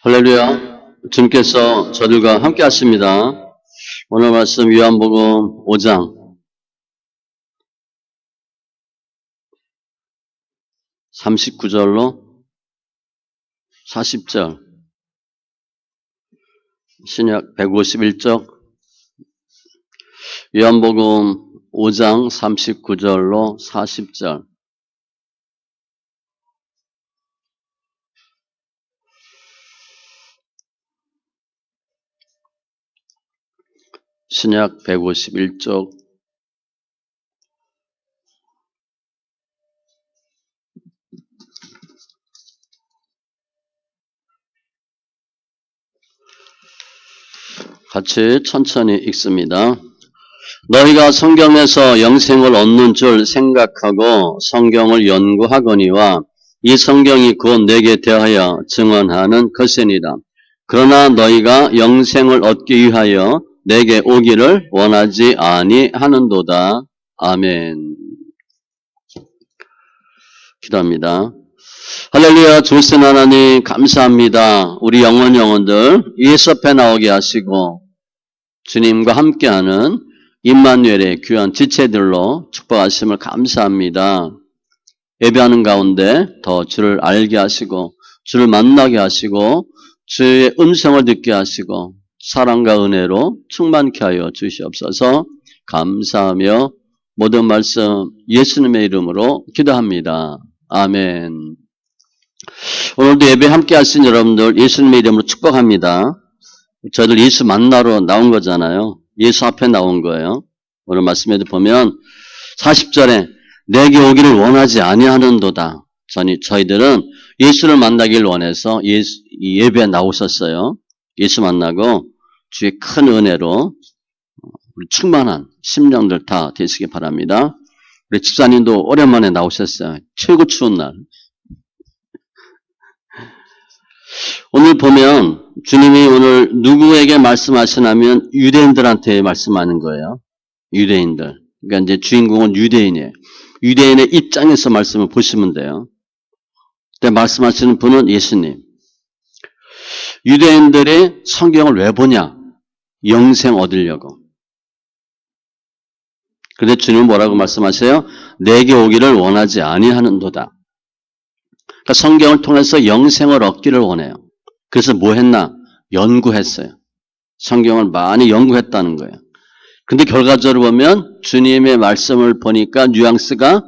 할렐루야. 주님께서 저들과 함께 하십니다. 오늘 말씀 요한복음 5장 39절로 40절, 신약 151쪽, 요한복음 5장 39절로 40절. 신약 151쪽, 같이 천천히 읽습니다. 너희가 성경에서 영생을 얻는 줄 생각하고 성경을 연구하거니와 이 성경이 곧 내게 대하여 증언하는 것이니라. 그러나 너희가 영생을 얻기 위하여 내게 오기를 원하지 아니하는도다. 아멘. 기도합니다. 할렐루야. 주신 하나님 감사합니다. 우리 영혼들 예수 앞에 나오게 하시고 주님과 함께하는 임마누엘의 귀한 지체들로 축복하심을 감사합니다. 예배하는 가운데 더 주를 알게 하시고 주를 만나게 하시고 주의 음성을 듣게 하시고 사랑과 은혜로 충만케 하여 주시옵소서. 감사하며 모든 말씀 예수님의 이름으로 기도합니다. 아멘. 오늘도 예배 함께 하신 여러분들 예수님의 이름으로 축복합니다. 저희들 예수 만나러 나온 거잖아요. 예수 앞에 나온 거예요. 오늘 말씀에도 보면 40절에 내게 오기를 원하지 아니하는도다. 저희들은 예수를 만나길 원해서 예배에 나오셨어요. 예수 만나고 주의 큰 은혜로 우리 충만한 심령들 다 되시기 바랍니다. 우리 집사님도 오랜만에 나오셨어요. 최고 추운 날. 오늘 보면 주님이 오늘 누구에게 말씀하시냐면 유대인들한테 말씀하는 거예요. 유대인들. 그러니까 이제 주인공은 유대인이에요. 유대인의 입장에서 말씀을 보시면 돼요. 근데 말씀하시는 분은 예수님. 유대인들이 성경을 왜 보냐? 영생 얻으려고. 그런데 주님은 뭐라고 말씀하세요? 내게 오기를 원하지 아니하는도다. 그러니까 성경을 통해서 영생을 얻기를 원해요. 그래서 뭐 했나? 연구했어요. 성경을 많이 연구했다는 거예요. 근데 결과적으로 보면 주님의 말씀을 보니까 뉘앙스가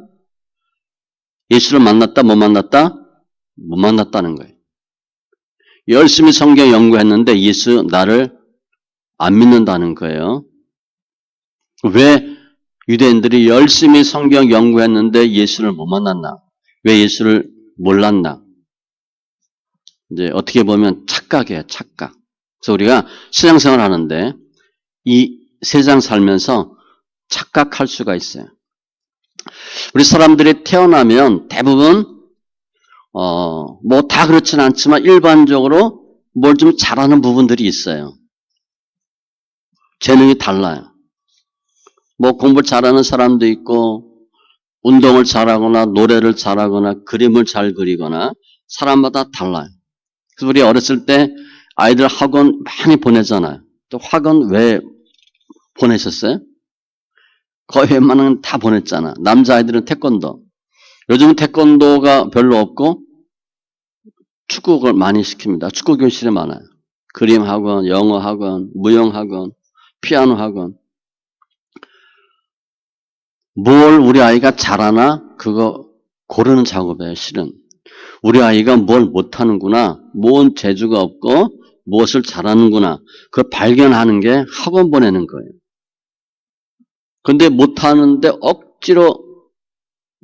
예수를 만났다, 못 만났다? 못 만났다는 거예요. 열심히 성경 연구했는데 예수 나를 안 믿는다는 거예요. 왜 유대인들이 열심히 성경 연구했는데 예수를 못 만났나? 왜 예수를 몰랐나? 이제 어떻게 보면 착각이에요, 착각. 그래서 우리가 신앙생활 하는데 이 세상 살면서 착각할 수가 있어요. 우리 사람들이 태어나면 대부분 뭐 다 그렇진 않지만 일반적으로 뭘 좀 잘하는 부분들이 있어요. 재능이 달라요. 뭐 공부 잘하는 사람도 있고 운동을 잘하거나 노래를 잘하거나 그림을 잘 그리거나 사람마다 달라요. 그래서 우리 어렸을 때 아이들 학원 많이 보내잖아요. 또 학원 왜 보내셨어요? 거의 웬만하면 다 보냈잖아. 남자아이들은 태권도. 요즘은 태권도가 별로 없고 축구를 많이 시킵니다. 축구 교실이 많아요. 그림 학원, 영어 학원, 무용 학원, 피아노 학원. 뭘 우리 아이가 잘하나 그거 고르는 작업이에요. 실은. 우리 아이가 뭘 못하는구나, 뭔 재주가 없고 무엇을 잘하는구나, 그걸 발견하는 게 학원 보내는 거예요. 근데 못하는데 억지로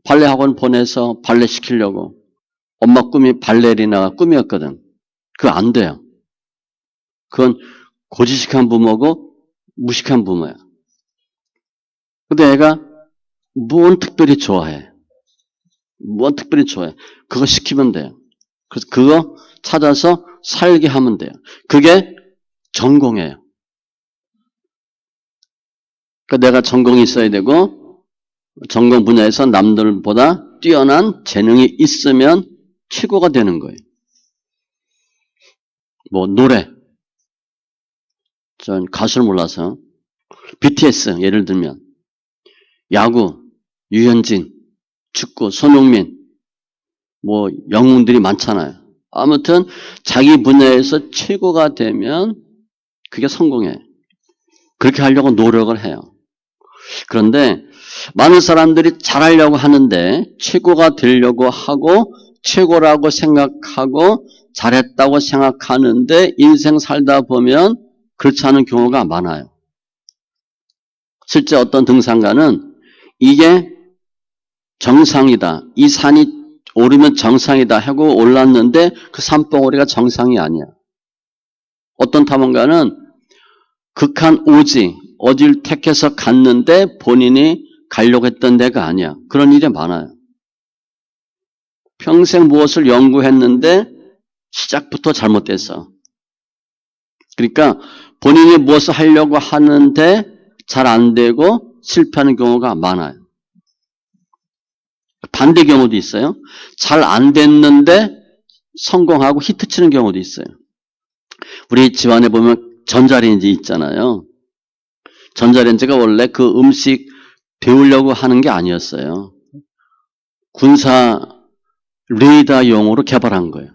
발레 학원 보내서 발레 시키려고. 엄마 꿈이 발레리나가 꿈이었거든. 그거 안 돼요. 그건 고지식한 부모고 무식한 부모야. 근데 애가 뭔 특별히 좋아해. 뭔 특별히 좋아해. 그거 시키면 돼요. 그래서 그거 찾아서 살게 하면 돼요. 그게 전공이에요. 그러니까 내가 전공이 있어야 되고 전공 분야에서 남들보다 뛰어난 재능이 있으면 최고가 되는 거예요. 뭐 노래, 전 가수를 몰라서 BTS 예를 들면 야구, 유현진, 축구, 손흥민, 뭐 영웅들이 많잖아요. 아무튼 자기 분야에서 최고가 되면 그게 성공해. 그렇게 하려고 노력을 해요. 그런데 많은 사람들이 잘하려고 하는데 최고가 되려고 하고 최고라고 생각하고 잘했다고 생각하는데 인생 살다 보면 그렇지 않은 경우가 많아요. 실제 어떤 등산가는 이게 정상이다. 이 산이 오르면 정상이다 하고 올랐는데 그 산봉우리가 정상이 아니야. 어떤 탐험가는 극한 오지, 어디를 택해서 갔는데 본인이 가려고 했던 데가 아니야. 그런 일이 많아요. 평생 무엇을 연구했는데 시작부터 잘못됐어. 그러니까 본인이 무엇을 하려고 하는데 잘 안 되고 실패하는 경우가 많아요. 반대 경우도 있어요. 잘 안 됐는데 성공하고 히트 치는 경우도 있어요. 우리 집안에 보면 전자레인지 있잖아요. 전자레인지가 원래 그 음식 데우려고 하는 게 아니었어요. 군사 레이더용으로 개발한 거예요.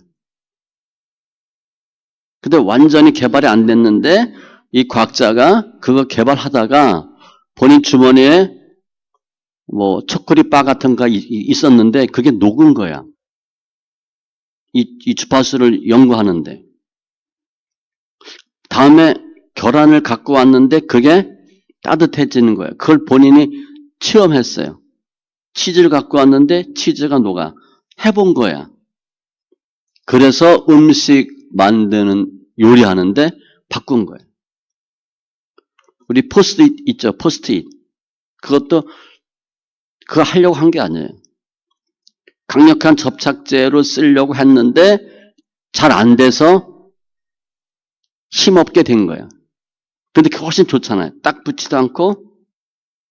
근데 완전히 개발이 안 됐는데 이 과학자가 그거 개발하다가 본인 주머니에 뭐 초콜릿 바 같은 거 있었는데 그게 녹은 거야. 이 주파수를 연구하는데. 다음에 계란을 갖고 왔는데 그게 따뜻해지는 거예요. 그걸 본인이 체험했어요. 치즈를 갖고 왔는데 치즈가 녹아. 해본 거야. 그래서 음식 만드는 요리하는데 바꾼 거예요. 우리 포스트잇 있죠. 포스트잇. 그것도 그거 하려고 한 게 아니에요. 강력한 접착제로 쓰려고 했는데 잘 안 돼서 힘없게 된 거예요. 근데 그게 훨씬 좋잖아요. 딱 붙지도 않고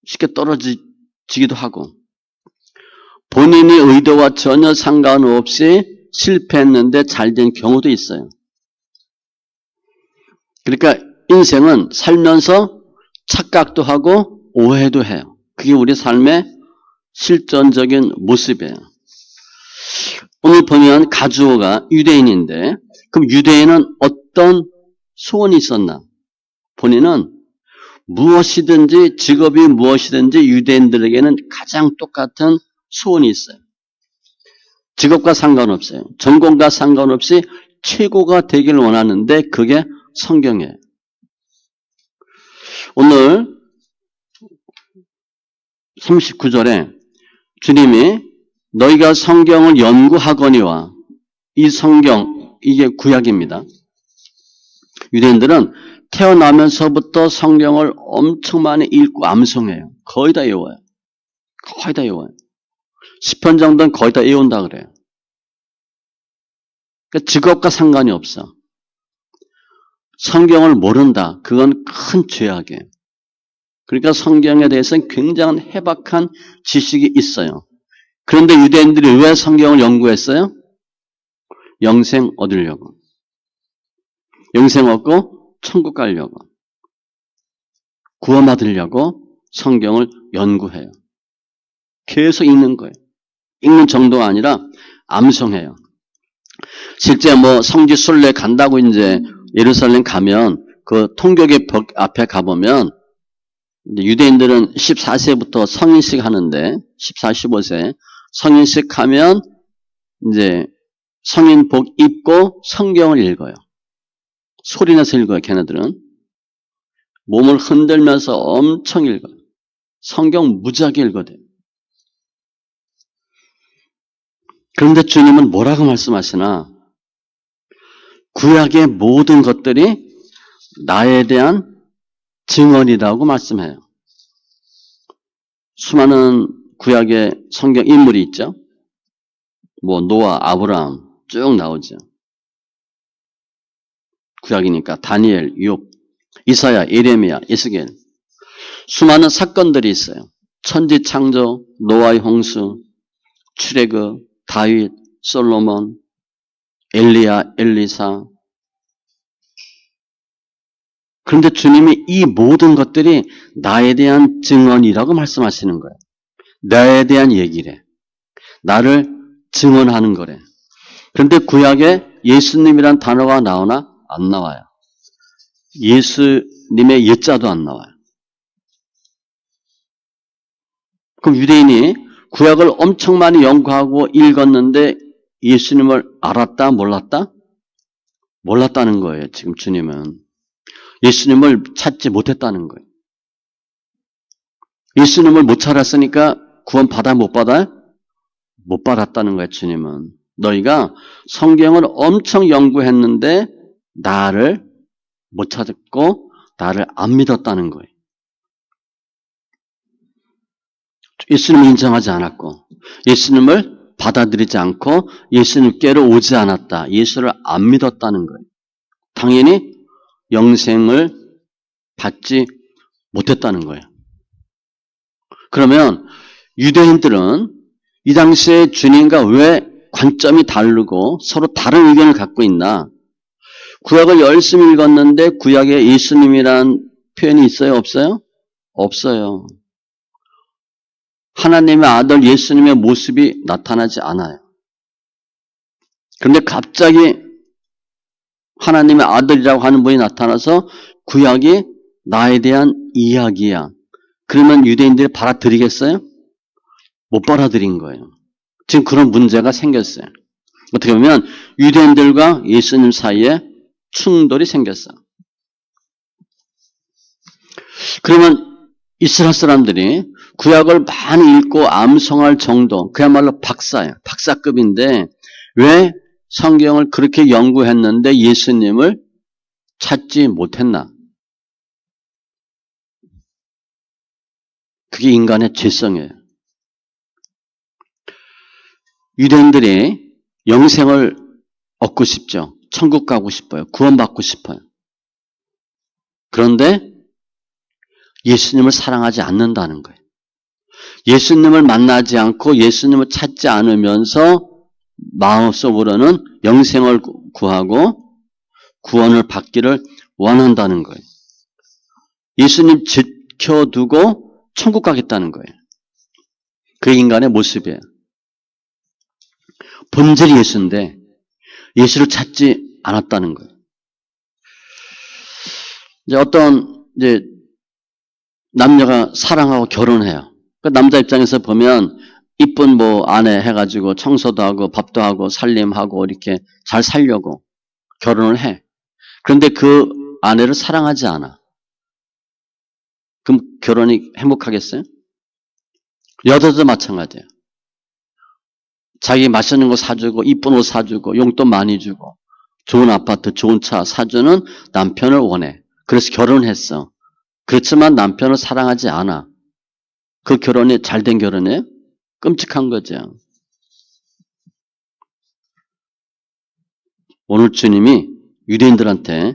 쉽게 떨어지기도 하고. 본인이 의도와 전혀 상관없이 실패했는데 잘 된 경우도 있어요. 그러니까 인생은 살면서 착각도 하고 오해도 해요. 그게 우리 삶의 실존적인 모습이에요. 오늘 보면 가주오가 유대인인데 그럼 유대인은 어떤 소원이 있었나? 본인은 무엇이든지 직업이 무엇이든지 유대인들에게는 가장 똑같은 소원이 있어요. 직업과 상관없어요. 전공과 상관없이 최고가 되기를 원하는데 그게 성경이에요. 오늘 39절에 주님이 너희가 성경을 연구하거니와 이 성경 이게 구약입니다. 유대인들은 태어나면서부터 성경을 엄청 많이 읽고 암송해요. 거의 다 외워요. 거의 다 외워요. 10편 정도는 거의 다 외운다 그래요. 그러니까 직업과 상관이 없어. 성경을 모른다. 그건 큰 죄악이에요. 그러니까 성경에 대해서는 굉장한 해박한 지식이 있어요. 그런데 유대인들이 왜 성경을 연구했어요? 영생 얻으려고. 영생 얻고 천국 가려고. 구원받으려고 성경을 연구해요. 계속 읽는 거예요. 읽는 정도가 아니라 암송해요. 실제 뭐 성지 순례 간다고 이제 예루살렘 가면 그 통곡의 벽 앞에 가보면 유대인들은 14세부터 성인식 하는데 14, 15세 성인식 하면 이제 성인복 입고 성경을 읽어요. 소리내서 읽어요. 걔네들은. 몸을 흔들면서 엄청 읽어요. 성경 무지하게 읽어대요. 그런데 주님은 뭐라고 말씀하시나? 구약의 모든 것들이 나에 대한 증언이라고 말씀해요. 수많은 구약의 성경 인물이 있죠. 뭐 노아, 아브라함 쭉 나오죠. 구약이니까 다니엘, 욥, 이사야, 예레미야, 에스겔 수많은 사건들이 있어요. 천지 창조, 노아의 홍수, 출애굽, 다윗, 솔로몬, 엘리야, 엘리사, 그런데 주님이 이 모든 것들이 나에 대한 증언이라고 말씀하시는 거예요. 나에 대한 얘기래. 나를 증언하는 거래. 그런데 구약에 예수님이란 단어가 나오나? 안 나와요. 예수님의 예자도 안 나와요. 그럼 유대인이 구약을 엄청 많이 연구하고 읽었는데 예수님을 알았다? 몰랐다? 몰랐다는 거예요. 지금 주님은. 예수님을 찾지 못했다는 거예요. 예수님을 못 찾았으니까 구원 받아 못 받아? 못 받았다는 거예요. 주님은. 너희가 성경을 엄청 연구했는데 나를 못 찾았고 나를 안 믿었다는 거예요. 예수님을 인정하지 않았고 예수님을 받아들이지 않고 예수님께로 오지 않았다. 예수를 안 믿었다는 거예요. 당연히 영생을 받지 못했다는 거예요. 그러면 유대인들은 이 당시에 주님과 왜 관점이 다르고 서로 다른 의견을 갖고 있나? 구약을 열심히 읽었는데 구약에 예수님이란 표현이 있어요? 없어요? 없어요. 하나님의 아들 예수님의 모습이 나타나지 않아요. 그런데 갑자기 하나님의 아들이라고 하는 분이 나타나서 구약이 나에 대한 이야기야. 그러면 유대인들이 받아들이겠어요? 못 받아들인 거예요. 지금 그런 문제가 생겼어요. 어떻게 보면 유대인들과 예수님 사이에 충돌이 생겼어요. 그러면 이스라엘 사람들이 구약을 많이 읽고 암송할 정도, 그야말로 박사예요. 박사급인데 왜 성경을 그렇게 연구했는데 예수님을 찾지 못했나? 그게 인간의 죄성이에요. 유대인들이 영생을 얻고 싶죠. 천국 가고 싶어요. 구원받고 싶어요. 그런데 예수님을 사랑하지 않는다는 거예요. 예수님을 만나지 않고 예수님을 찾지 않으면서 마음속으로는 영생을 구하고 구원을 받기를 원한다는 거예요. 예수님 지켜두고 천국 가겠다는 거예요. 그 인간의 모습이에요. 본질이 예수인데 예수를 찾지 않았다는 거예요. 이제 어떤 남녀가 사랑하고 결혼해요. 그 남자 입장에서 보면 이쁜 아내 해가지고 청소도 하고 밥도 하고 살림하고 이렇게 잘 살려고 결혼을 해. 그런데 그 아내를 사랑하지 않아. 그럼 결혼이 행복하겠어요? 여자도 마찬가지예요. 자기 맛있는 거 사주고 이쁜 옷 사주고 용돈 많이 주고 좋은 아파트 좋은 차 사주는 남편을 원해. 그래서 결혼했어. 그렇지만 남편을 사랑하지 않아. 그 결혼이 잘된 결혼이에요? 끔찍한 거죠. 오늘 주님이 유대인들한테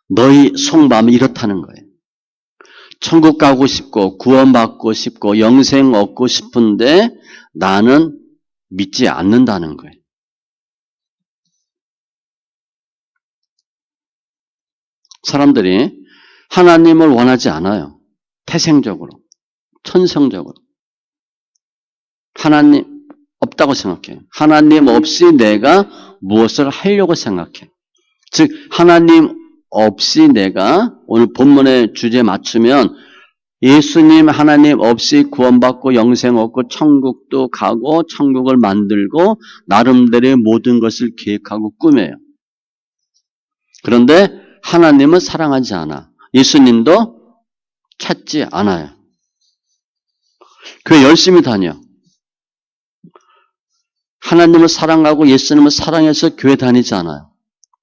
너희 속마음이 이렇다는 거예요. 천국 가고 싶고 구원받고 싶고 영생 얻고 싶은데 나는 믿지 않는다는 거예요. 사람들이 하나님을 원하지 않아요. 태생적으로, 천성적으로. 하나님 없다고 생각해요. 하나님 없이 내가 무엇을 하려고 생각해. 즉 하나님 없이 내가 오늘 본문의 주제에 맞추면 예수님 하나님 없이 구원받고 영생 얻고 천국도 가고 천국을 만들고 나름대로의 모든 것을 계획하고 꾸며요. 그런데 하나님은 사랑하지 않아. 예수님도 찾지 않아요. 교회 열심히 다녀. 하나님을 사랑하고 예수님을 사랑해서 교회 다니지 않아요.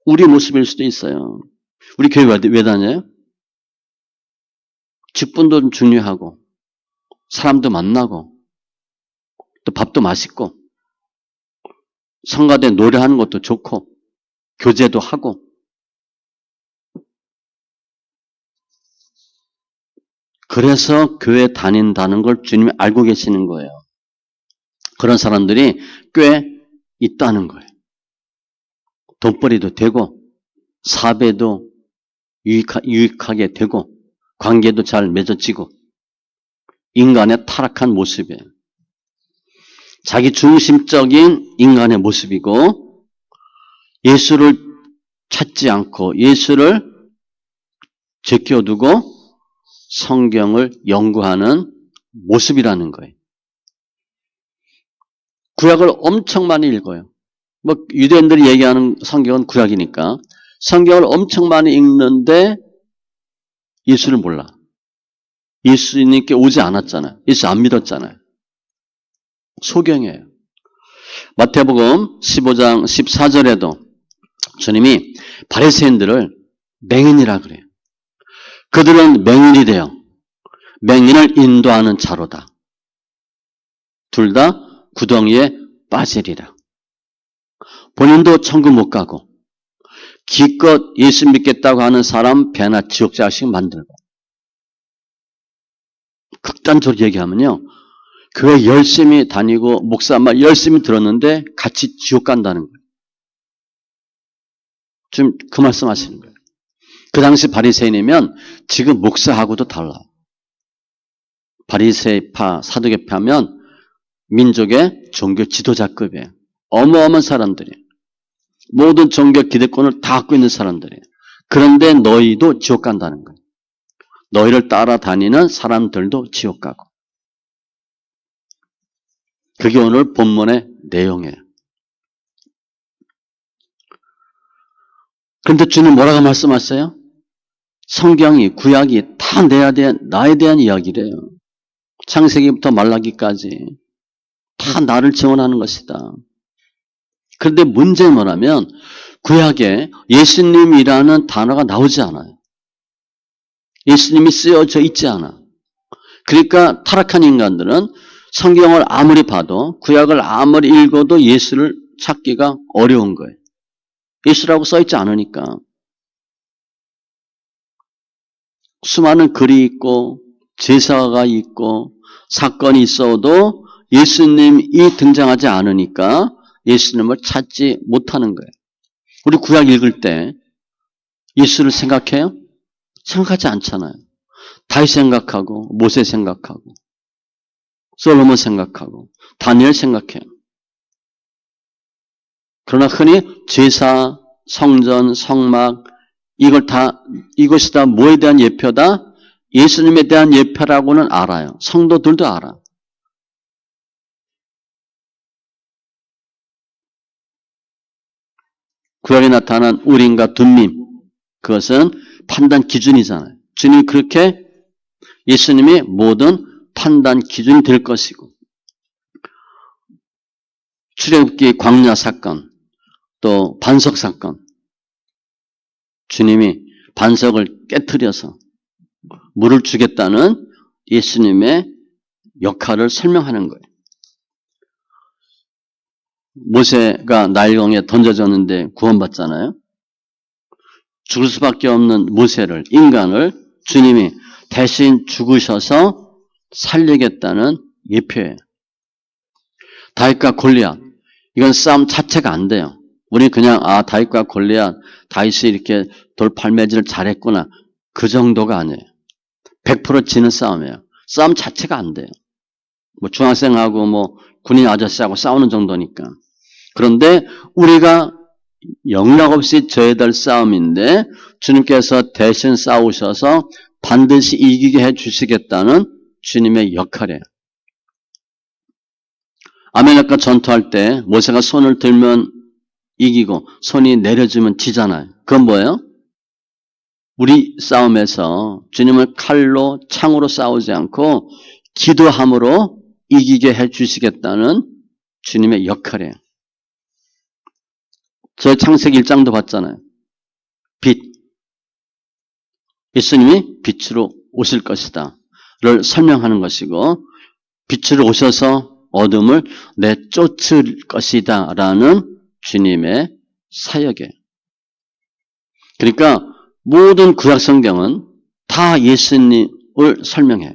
우리 모습일 수도 있어요. 우리 교회 왜 다녀요? 직분도 좀 중요하고 사람도 만나고 또 밥도 맛있고 성가대 노래하는 것도 좋고 교제도 하고 그래서 교회 다닌다는 걸 주님이 알고 계시는 거예요. 그런 사람들이 꽤 있다는 거예요. 돈벌이도 되고 사배도 유익하게 되고 관계도 잘 맺어지고 인간의 타락한 모습이에요. 자기 중심적인 인간의 모습이고 예수를 찾지 않고 예수를 제껴두고 성경을 연구하는 모습이라는 거예요. 구약을 엄청 많이 읽어요. 뭐 유대인들이 얘기하는 성경은 구약이니까 성경을 엄청 많이 읽는데 예수를 몰라. 예수님께 오지 않았잖아요. 예수 안 믿었잖아요. 소경이에요. 마태복음 15장 14절에도 주님이 바리새인들을 맹인이라 그래요. 그들은 맹인이 되어 맹인을 인도하는 자로다. 둘 다 구덩이에 빠지리라. 본인도 천국 못 가고 기껏 예수 믿겠다고 하는 사람 배나 지옥자식 만들고 극단적으로 얘기하면요. 교회 열심히 다니고 목사 말 열심히 들었는데 같이 지옥 간다는 거예요. 지금 그 말씀 하시는 거예요. 그 당시 바리새인이면 지금 목사하고도 달라요. 바리새파, 사두개파면 민족의 종교 지도자급이에요. 어마어마한 사람들이에요. 모든 종교 기득권을 다 갖고 있는 사람들이에요. 그런데 너희도 지옥 간다는 거예요. 너희를 따라다니는 사람들도 지옥 가고. 그게 오늘 본문의 내용이에요. 그런데 주님 뭐라고 말씀하세요? 성경이, 구약이 다 나에 대한 이야기래요. 창세기부터 말라기까지 다 나를 증언하는 것이다. 그런데 문제는 뭐냐면 구약에 예수님이라는 단어가 나오지 않아요. 예수님이 쓰여져 있지 않아. 그러니까 타락한 인간들은 성경을 아무리 봐도 구약을 아무리 읽어도 예수를 찾기가 어려운 거예요. 예수라고 써있지 않으니까. 수많은 글이 있고 제사가 있고 사건이 있어도 예수님이 등장하지 않으니까 예수님을 찾지 못하는 거예요. 우리 구약 읽을 때 예수를 생각해요? 생각하지 않잖아요. 다윗 생각하고 모세 생각하고 솔로몬 생각하고 다니엘 생각해요. 그러나 흔히 제사, 성전, 성막 이것이 다 뭐에 대한 예표다? 예수님에 대한 예표라고는 알아요. 성도들도 알아. 구약에 나타난 우림과 둠밈 그것은 판단 기준이잖아요. 주님이 그렇게 예수님이 모든 판단 기준이 될 것이고 출애굽기 광야 사건 또 반석 사건 주님이 반석을 깨트려서 물을 주겠다는 예수님의 역할을 설명하는 거예요. 모세가 나일강에 던져졌는데 구원받잖아요. 죽을 수밖에 없는 모세를 인간을 주님이 대신 죽으셔서 살리겠다는 예표예요. 다윗과 골리앗 이건 싸움 자체가 안 돼요. 우리 그냥 다윗과 골리앗 다윗이 이렇게 돌팔매질을 잘했구나 그 정도가 아니에요. 100% 지는 싸움이에요. 싸움 자체가 안 돼요. 뭐 중학생하고 뭐 군인 아저씨하고 싸우는 정도니까. 그런데 우리가 영락 없이 져야 될 싸움인데 주님께서 대신 싸우셔서 반드시 이기게 해주시겠다는 주님의 역할이에요. 아말렉과 전투할 때 모세가 손을 들면 이기고 손이 내려주면 지잖아요. 그건 뭐예요? 우리 싸움에서 주님을 칼로 창으로 싸우지 않고 기도함으로 이기게 해주시겠다는 주님의 역할이에요. 저 창세기 1장도 봤잖아요. 빛. 예수님이 빛으로 오실 것이다. 를 설명하는 것이고 빛으로 오셔서 어둠을 내쫓을 것이다. 라는 주님의 사역이에요. 그러니까 모든 구약 성경은 다 예수님을 설명해요.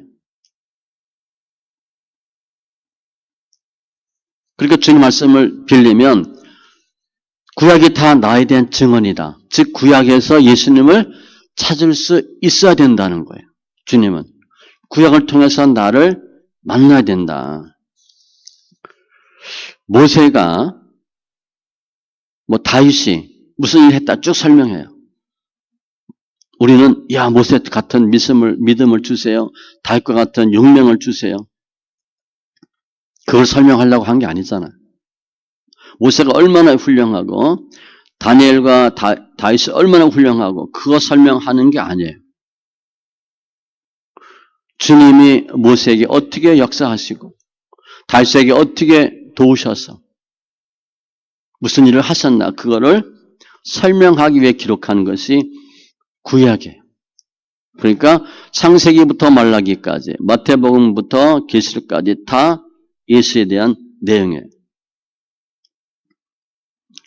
그러니까 주님 말씀을 빌리면 구약이 다 나에 대한 증언이다. 즉 구약에서 예수님을 찾을 수 있어야 된다는 거예요. 주님은 구약을 통해서 나를 만나야 된다. 모세가 다윗이 무슨 일 했다 쭉 설명해요. 우리는 야 모세 같은 믿음을 주세요. 다윗과 같은 용명을 주세요. 그걸 설명하려고 한 게 아니잖아요. 모세가 얼마나 훌륭하고 다니엘과 다윗이 얼마나 훌륭하고 그거 설명하는 게 아니에요. 주님이 모세에게 어떻게 역사하시고 다윗에게 어떻게 도우셔서 무슨 일을 하셨나 그거를 설명하기 위해 기록하는 것이 구약이에요. 그러니까 창세기부터 말라기까지 마태복음부터 계시록까지 다 예수에 대한 내용이에요.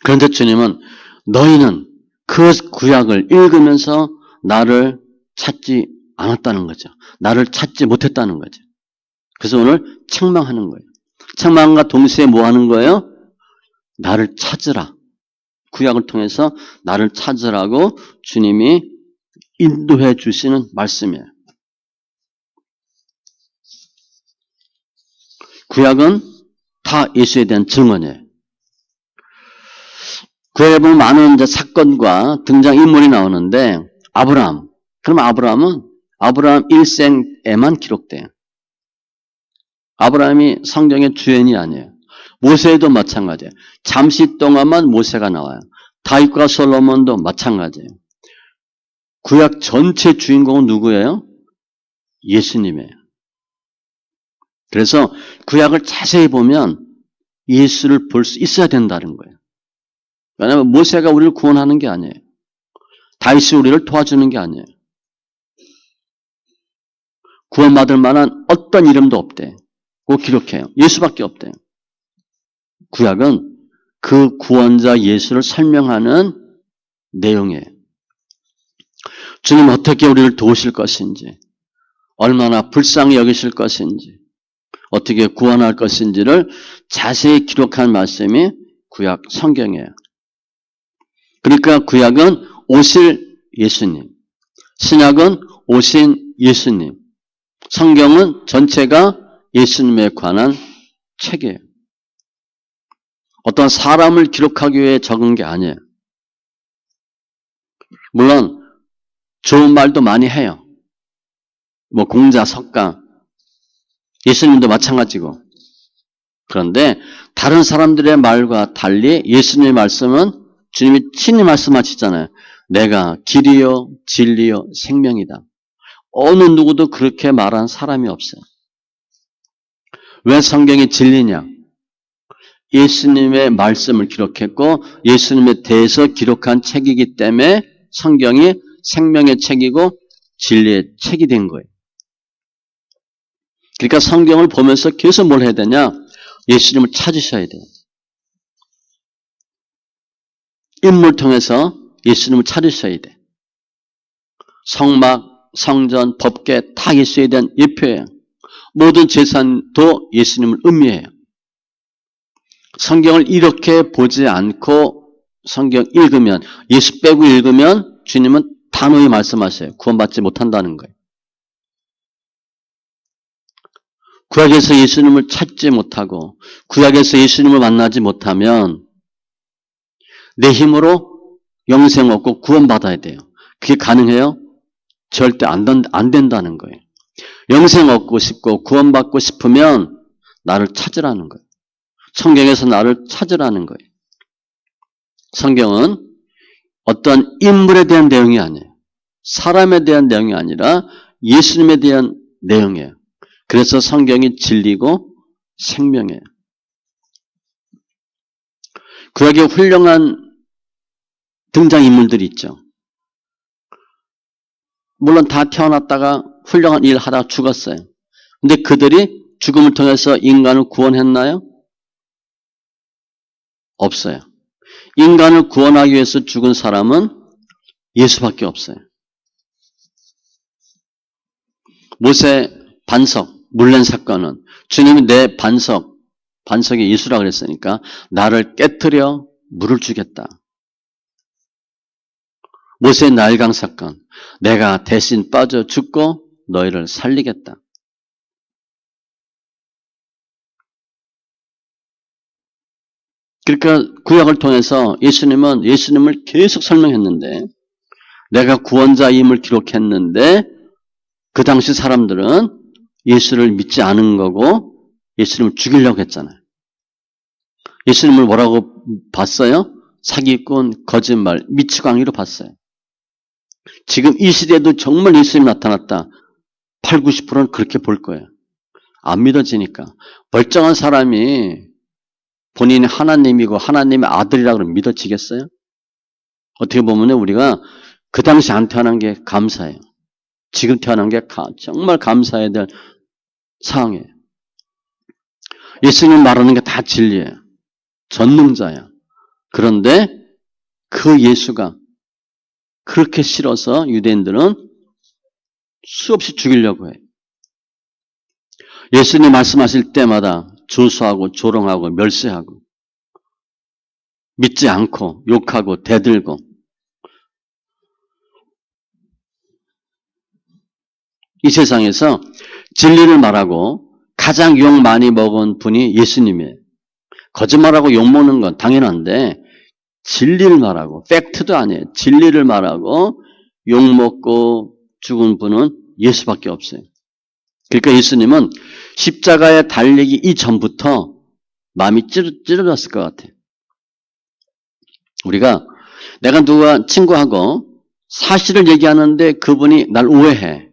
그런데 주님은 너희는 그 구약을 읽으면서 나를 찾지 않았다는 거죠. 나를 찾지 못했다는 거죠. 그래서 오늘 책망하는 거예요. 책망과 동시에 뭐 하는 거예요? 나를 찾으라. 구약을 통해서 나를 찾으라고 주님이 인도해 주시는 말씀이에요. 구약은 다 예수에 대한 증언이에요. 구약에 보면 많은 이제 사건과 등장인물이 나오는데 아브라함. 그러면 아브라함 일생에만 기록돼요. 아브라함이 성경의 주연이 아니에요. 모세도 마찬가지예요. 잠시 동안만 모세가 나와요. 다윗과 솔로몬도 마찬가지예요. 구약 전체 주인공은 누구예요? 예수님이에요. 그래서 구약을 자세히 보면 예수를 볼 수 있어야 된다는 거예요. 왜냐하면 모세가 우리를 구원하는 게 아니에요. 다윗이 우리를 도와주는 게 아니에요. 구원받을 만한 어떤 이름도 없대. 그거 기록해요. 예수밖에 없대요. 구약은 그 구원자 예수를 설명하는 내용이에요. 주님 어떻게 우리를 도우실 것인지, 얼마나 불쌍히 여기실 것인지, 어떻게 구원할 것인지를 자세히 기록한 말씀이 구약 성경이에요. 그러니까 구약은 오실 예수님, 신약은 오신 예수님, 성경은 전체가 예수님에 관한 책이에요. 어떤 사람을 기록하기 위해 적은 게 아니에요. 물론 좋은 말도 많이 해요. 공자, 석가, 예수님도 마찬가지고. 그런데 다른 사람들의 말과 달리 예수님의 말씀은 주님이 친히 말씀하시잖아요. 내가 길이요 진리요 생명이다. 어느 누구도 그렇게 말한 사람이 없어요. 왜 성경이 진리냐? 예수님의 말씀을 기록했고 예수님에 대해서 기록한 책이기 때문에 성경이 생명의 책이고 진리의 책이 된 거예요. 그러니까 성경을 보면서 계속 뭘 해야 되냐? 예수님을 찾으셔야 돼요. 인물 통해서 예수님을 찾으셔야 돼. 성막, 성전, 법궤 다 예수에 대한 예표예요. 모든 재산도 예수님을 의미해요. 성경을 이렇게 보지 않고 성경 읽으면, 예수 빼고 읽으면 주님은 단호히 말씀하세요. 구원받지 못한다는 거예요. 구약에서 예수님을 찾지 못하고 구약에서 예수님을 만나지 못하면 내 힘으로 영생 얻고 구원받아야 돼요. 그게 가능해요? 절대 안 된다는 거예요. 영생 얻고 싶고 구원받고 싶으면 나를 찾으라는 거예요. 성경에서 나를 찾으라는 거예요. 성경은 어떤 인물에 대한 내용이 아니에요. 사람에 대한 내용이 아니라 예수님에 대한 내용이에요. 그래서 성경이 진리고 생명이에요. 구약에 훌륭한 등장인물들이 있죠. 물론 다 태어났다가 훌륭한 일 하다가 죽었어요. 근데 그들이 죽음을 통해서 인간을 구원했나요? 없어요. 인간을 구원하기 위해서 죽은 사람은 예수밖에 없어요. 모세 반석, 물랜 사건은 주님이 내 반석이 예수라 그랬으니까 나를 깨트려 물을 주겠다. 모세 나일강 사건, 내가 대신 빠져 죽고 너희를 살리겠다. 그러니까 구약을 통해서 예수님은 예수님을 계속 설명했는데 내가 구원자임을 기록했는데 그 당시 사람들은 예수를 믿지 않은 거고 예수님을 죽이려고 했잖아요. 예수님을 뭐라고 봤어요? 사기꾼, 거짓말, 미치광이로 봤어요. 지금 이 시대에도 정말 예수님이 나타났다. 8, 90%는 그렇게 볼 거예요. 안 믿어지니까. 멀쩡한 사람이 본인이 하나님이고 하나님의 아들이라고 그러면 믿어지겠어요? 어떻게 보면 우리가 그 당시 안 태어난 게 감사해요. 지금 태어난 게 정말 감사해야 될 상황이에요. 예수님 말하는 게 다 진리예요. 전능자야. 그런데 그 예수가 그렇게 싫어서 유대인들은 수없이 죽이려고 해요. 예수님 말씀하실 때마다 조소하고 조롱하고 멸시하고 믿지 않고 욕하고 대들고 이 세상에서 진리를 말하고 가장 욕 많이 먹은 분이 예수님이에요. 거짓말하고 욕먹는 건 당연한데 진리를 말하고 팩트도 아니에요. 진리를 말하고 욕먹고 죽은 분은 예수밖에 없어요. 그러니까 예수님은 십자가에 달리기 이전부터 마음이 찢어졌을 것 같아요. 우리가 내가 누가 친구하고 사실을 얘기하는데 그분이 날 오해해.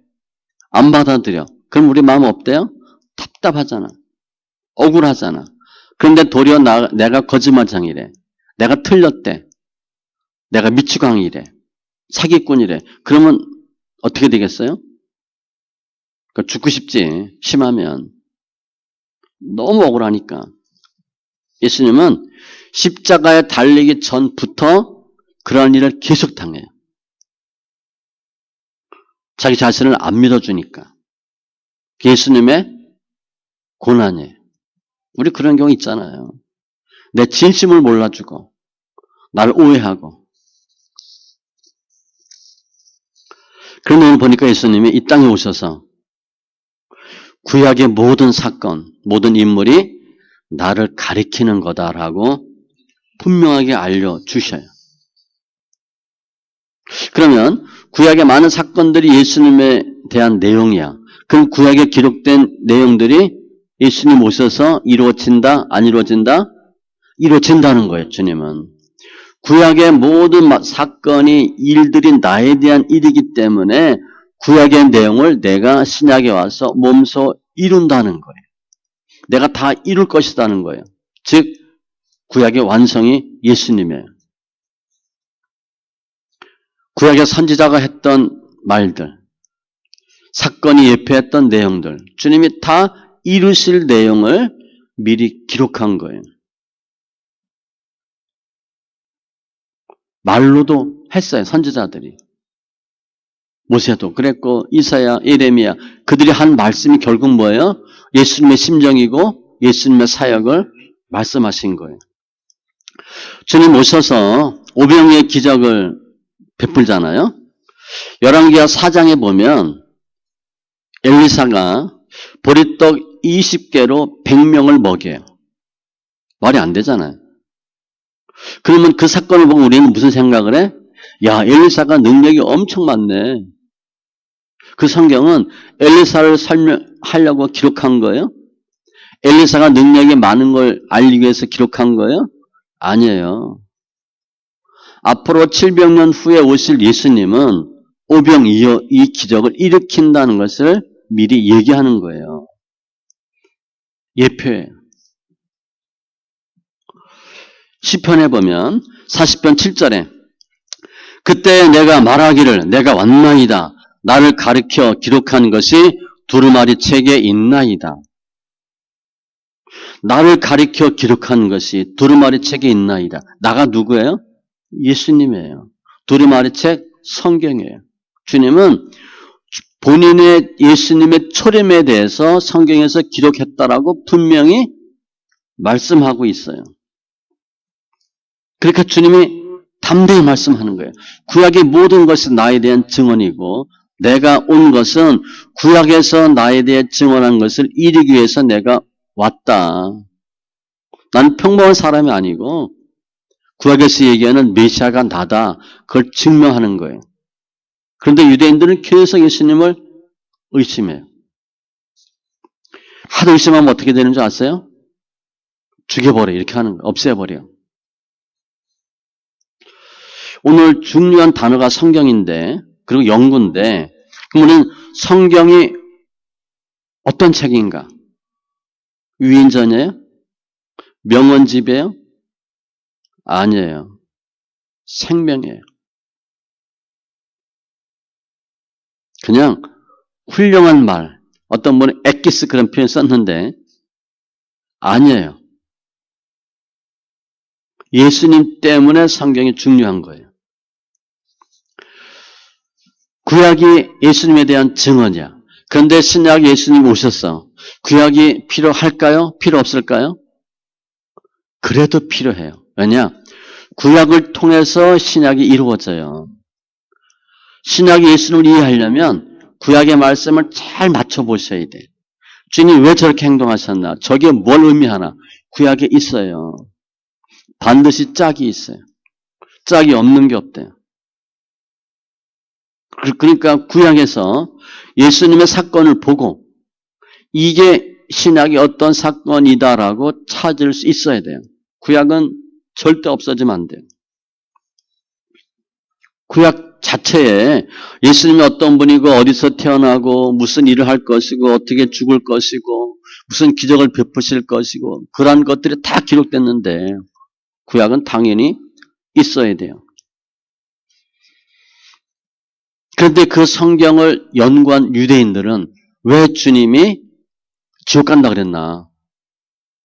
안 받아들여. 그럼 우리 마음 어때요? 답답하잖아. 억울하잖아. 그런데 도리어 내가 거짓말장이래. 내가 틀렸대. 내가 미치광이래. 사기꾼이래. 그러면 어떻게 되겠어요? 그러니까 죽고 싶지. 심하면. 너무 억울하니까. 예수님은 십자가에 달리기 전부터 그런 일을 계속 당해요. 자기 자신을 안 믿어주니까. 예수님의 고난이에요. 우리 그런 경우 있잖아요. 내 진심을 몰라주고 날 오해하고. 그런 내용을 보니까 예수님이 이 땅에 오셔서 구약의 모든 사건, 모든 인물이 나를 가리키는 거다라고 분명하게 알려주셔요. 그러면 구약의 많은 사건들이 예수님에 대한 내용이야. 그럼 구약에 기록된 내용들이 예수님 오셔서 이루어진다? 안 이루어진다? 이루어진다는 거예요. 주님은. 구약의 모든 사건이 일들이 나에 대한 일이기 때문에 구약의 내용을 내가 신약에 와서 몸소 이룬다는 거예요. 내가 다 이룰 것이라는 거예요. 즉 구약의 완성이 예수님이에요. 구약의 선지자가 했던 말들, 사건이 예표했던 내용들, 주님이 다 이루실 내용을 미리 기록한 거예요. 말로도 했어요. 선지자들이. 모세도 그랬고 이사야, 예레미야 그들이 한 말씀이 결국 뭐예요? 예수님의 심정이고 예수님의 사역을 말씀하신 거예요. 주님 오셔서 오병이의 기적을 베풀잖아요. 열왕기하 4장에 보면 엘리사가 보리떡 20개로 100명을 먹여요. 말이 안 되잖아요. 그러면 그 사건을 보고 우리는 무슨 생각을 해? 야, 엘리사가 능력이 엄청 많네. 그 성경은 엘리사를 설명하려고 기록한 거예요? 엘리사가 능력이 많은 걸 알리기 위해서 기록한 거예요? 아니에요. 앞으로 700년 후에 오실 예수님은 오병이어 이 기적을 일으킨다는 것을 미리 얘기하는 거예요. 예표예요. 시편에 보면 40편 7절에 그때 내가 말하기를 내가 왔나이다. 나를 가르쳐 기록한 것이 두루마리 책에 있나이다. 나를 가르쳐 기록한 것이 두루마리 책에 있나이다. 나가 누구예요? 예수님이에요. 두루마리 책 성경이에요. 주님은 본인의 예수님의 초림에 대해서 성경에서 기록했다라고 분명히 말씀하고 있어요. 그러니까 주님이 담대히 말씀하는 거예요. 구약의 모든 것이 나에 대한 증언이고 내가 온 것은 구약에서 나에 대해 증언한 것을 이루기 위해서 내가 왔다. 나는 평범한 사람이 아니고 구약에서 얘기하는 메시아가 나다. 그걸 증명하는 거예요. 그런데 유대인들은 계속 예수님을 의심해요. 하도 의심하면 어떻게 되는 줄 아세요? 죽여버려. 이렇게 하는 거예요. 없애버려. 오늘 중요한 단어가 성경인데 그리고 연구인데 그럼 우리는 성경이 어떤 책인가? 위인전이에요? 명언집이에요? 아니에요. 생명이에요. 그냥 훌륭한 말. 어떤 분은 엑기스 그런 표현 썼는데 아니에요. 예수님 때문에 성경이 중요한 거예요. 구약이 예수님에 대한 증언이야. 그런데 신약 예수님 오셨어. 구약이 필요할까요? 필요 없을까요? 그래도 필요해요. 왜냐? 구약을 통해서 신약이 이루어져요. 신약이 예수님을 이해하려면 구약의 말씀을 잘 맞춰보셔야 돼. 주님 왜 저렇게 행동하셨나? 저게 뭘 의미하나? 구약에 있어요. 반드시 짝이 있어요. 짝이 없는 게 없대요. 그러니까 구약에서 예수님의 사건을 보고 이게 신약의 어떤 사건이다라고 찾을 수 있어야 돼요. 구약은 절대 없어지면 안 돼요. 구약 자체에 예수님이 어떤 분이고 어디서 태어나고 무슨 일을 할 것이고 어떻게 죽을 것이고 무슨 기적을 베푸실 것이고 그러한 것들이 다 기록됐는데 구약은 당연히 있어야 돼요. 그런데 그 성경을 연구한 유대인들은 왜 주님이 지옥 간다 그랬나?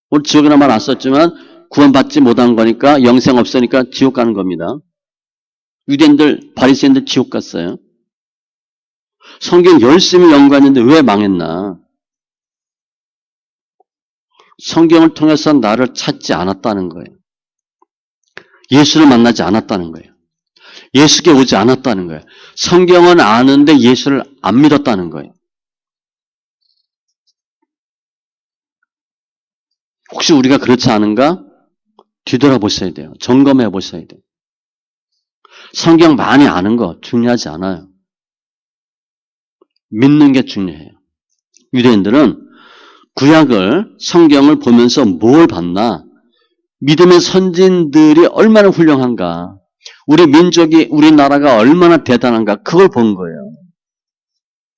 오늘 지옥이라는 말 안 썼지만 구원받지 못한 거니까 영생 없으니까 지옥 가는 겁니다. 유대인들, 바리새인들 지옥 갔어요. 성경 열심히 연구했는데 왜 망했나? 성경을 통해서 나를 찾지 않았다는 거예요. 예수를 만나지 않았다는 거예요. 예수께 오지 않았다는 거예요. 성경은 아는데 예수를 안 믿었다는 거예요. 혹시 우리가 그렇지 않은가? 뒤돌아보셔야 돼요. 점검해 보셔야 돼요. 성경 많이 아는 거 중요하지 않아요. 믿는 게 중요해요. 유대인들은 구약을 성경을 보면서 뭘 봤나? 믿음의 선진들이 얼마나 훌륭한가? 우리 민족이 우리나라가 얼마나 대단한가? 그걸 본 거예요.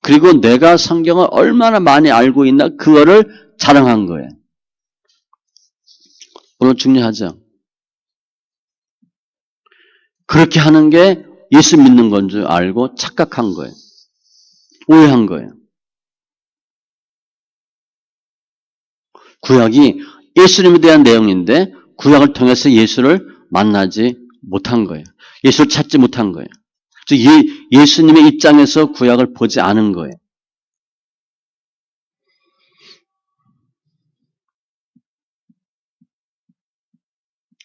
그리고 내가 성경을 얼마나 많이 알고 있나? 그거를 자랑한 거예요. 물론 중요하죠. 그렇게 하는 게 예수 믿는 건 줄 알고 착각한 거예요. 오해한 거예요. 구약이 예수님에 대한 내용인데 구약을 통해서 예수를 만나지 못한 거예요. 예수를 찾지 못한 거예요. 즉 예수님의 입장에서 구약을 보지 않은 거예요.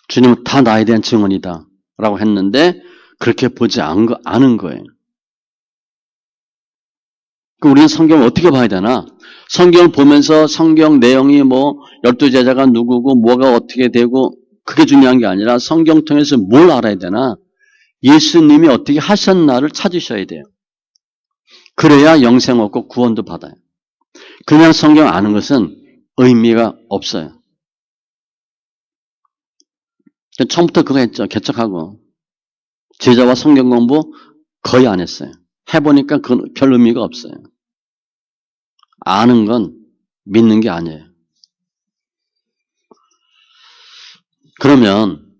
주님은 다 나에 대한 증언이다 라고 했는데 그렇게 보지 않은 거예요. 그럼 우리는 성경을 어떻게 봐야 되나? 성경을 보면서 성경 내용이 뭐 12제자가 누구고 뭐가 어떻게 되고 그게 중요한 게 아니라 성경 통해서 뭘 알아야 되나? 예수님이 어떻게 하셨나를 찾으셔야 돼요. 그래야 영생 얻고 구원도 받아요. 그냥 성경 아는 것은 의미가 없어요. 처음부터 그거 했죠. 개척하고. 제자와 성경 공부 거의 안 했어요. 해보니까 그건 별 의미가 없어요. 아는 건 믿는 게 아니에요. 그러면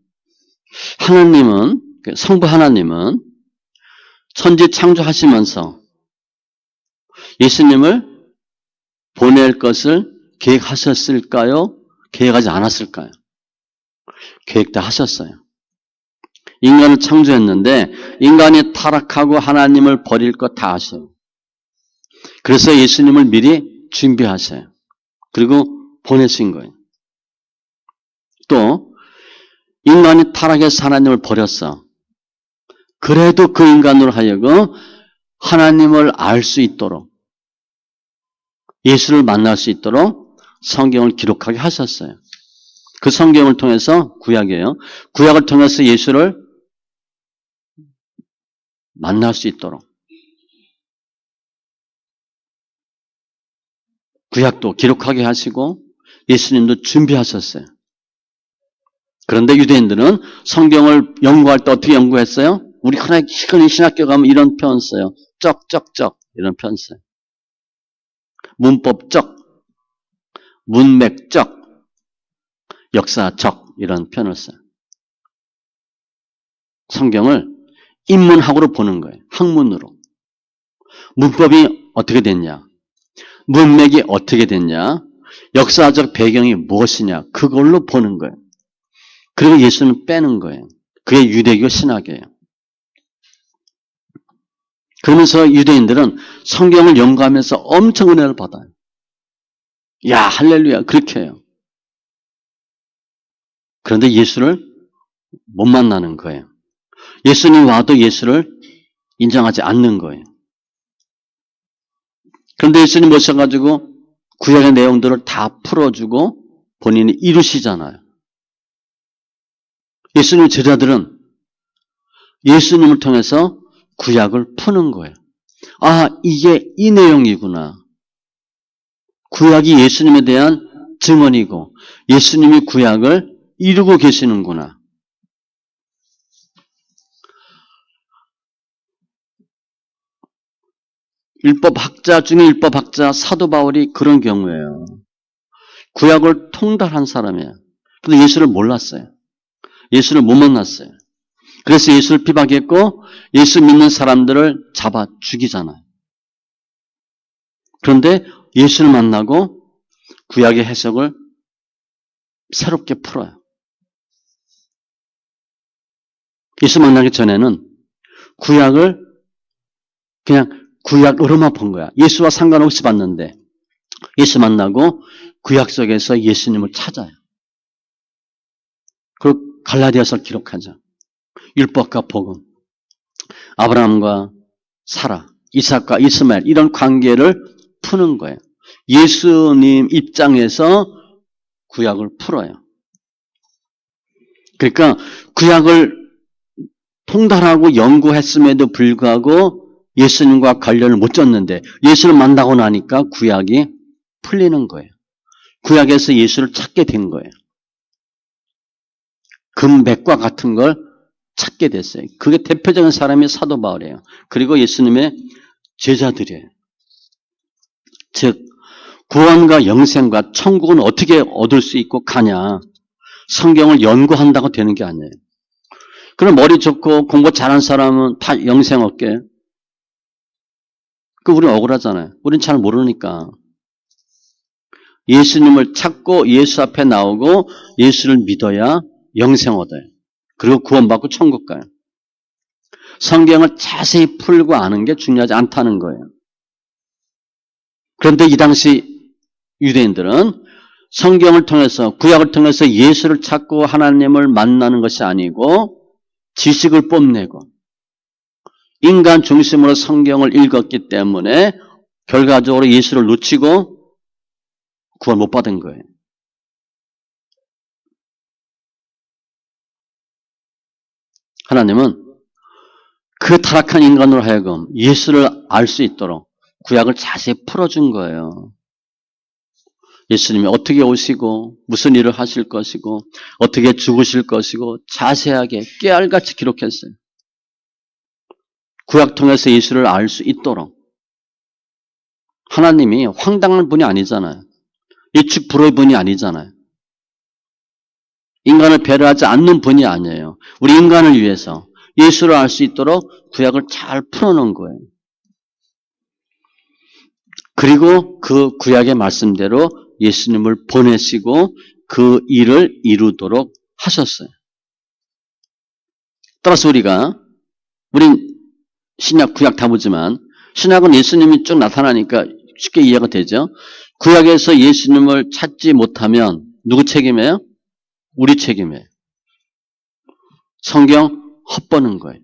하나님은, 성부 하나님은 천지 창조하시면서 예수님을 보낼 것을 계획하셨을까요? 계획하지 않았을까요? 계획 다 하셨어요. 인간을 창조했는데 인간이 타락하고 하나님을 버릴 것 다 아셔요. 그래서 예수님을 미리 준비하셔요. 그리고 보내신 거예요. 또 인간이 타락해서 하나님을 버렸어. 그래도 그 인간으로 하여금 하나님을 알 수 있도록, 예수를 만날 수 있도록 성경을 기록하게 하셨어요. 그 성경을 통해서, 구약이에요. 구약을 통해서 예수를 만날 수 있도록 구약도 기록하게 하시고 예수님도 준비하셨어요. 그런데 유대인들은 성경을 연구할 때 어떻게 연구했어요? 우리 흔히 신학교 가면 이런 표현 써요. 쩍쩍쩍 이런 표현 써요. 문법적, 문맥적, 역사적 이런 표현을 써요. 성경을 인문학으로 보는 거예요. 학문으로. 문법이 어떻게 됐냐? 문맥이 어떻게 됐냐? 역사적 배경이 무엇이냐? 그걸로 보는 거예요. 그리고 예수는 빼는 거예요. 그게 유대교 신학이에요. 그러면서 유대인들은 성경을 연구하면서 엄청 은혜를 받아요. 야, 할렐루야. 그렇게 해요. 그런데 예수를 못 만나는 거예요. 예수님 와도 예수를 인정하지 않는 거예요. 그런데 예수님 오셔가지고 구약의 내용들을 다 풀어주고 본인이 이루시잖아요. 예수님 제자들은 예수님을 통해서 구약을 푸는 거예요. 아, 이게 이 내용이구나. 구약이 예수님에 대한 증언이고 예수님이 구약을 이루고 계시는구나. 율법학자 중에 율법학자 사도 바울이 그런 경우예요. 구약을 통달한 사람이에요. 그런데 예수를 몰랐어요. 예수를 못 만났어요. 그래서 예수를 비박했고 예수 믿는 사람들을 잡아 죽이잖아요. 그런데 예수를 만나고 구약의 해석을 새롭게 풀어요. 예수 만나기 전에는 구약을 그냥 구약으로만 본 거야. 예수와 상관없이 봤는데 예수 만나고 구약 속에서 예수님을 찾아요. 그리고 갈라디아서 기록하죠. 율법과 복음, 아브라함과 사라, 이삭과 이스마엘 이런 관계를 푸는 거예요. 예수님 입장에서 구약을 풀어요. 그러니까 구약을 통달하고 연구했음에도 불구하고 예수님과 관련을 못 졌는데 예수를 만나고 나니까 구약이 풀리는 거예요. 구약에서 예수를 찾게 된 거예요. 금맥과 같은 걸 찾게 됐어요. 그게 대표적인 사람이 사도 바울이에요. 그리고 예수님의 제자들이에요. 즉 구원과 영생과 천국은 어떻게 얻을 수 있고 가냐. 성경을 연구한다고 되는 게 아니에요. 그럼 머리 좋고 공부 잘하는 사람은 다 영생 얻게. 우리는 억울하잖아요. 우리는 잘 모르니까. 예수님을 찾고 예수 앞에 나오고 예수를 믿어야 영생 얻어요. 그리고 구원받고 천국 가요. 성경을 자세히 풀고 아는 게 중요하지 않다는 거예요. 그런데 이 당시 유대인들은 성경을 통해서 구약을 통해서 예수를 찾고 하나님을 만나는 것이 아니고 지식을 뽐내고 인간 중심으로 성경을 읽었기 때문에 결과적으로 예수를 놓치고 구원 못 받은 거예요. 하나님은 그 타락한 인간으로 하여금 예수를 알 수 있도록 구약을 자세히 풀어준 거예요. 예수님이 어떻게 오시고 무슨 일을 하실 것이고 어떻게 죽으실 것이고 자세하게 깨알같이 기록했어요. 구약 통해서 예수를 알 수 있도록. 하나님이 황당한 분이 아니잖아요. 일축 불의 분이 아니잖아요. 인간을 배려하지 않는 분이 아니에요. 우리 인간을 위해서 예수를 알 수 있도록 구약을 잘 풀어놓은 거예요. 그리고 그 구약의 말씀대로 예수님을 보내시고 그 일을 이루도록 하셨어요. 따라서 우린 신약, 구약 다 보지만 신약은 예수님이 쭉 나타나니까 쉽게 이해가 되죠. 구약에서 예수님을 찾지 못하면 누구 책임이에요? 우리 책임이에요. 성경 헛보는 거예요.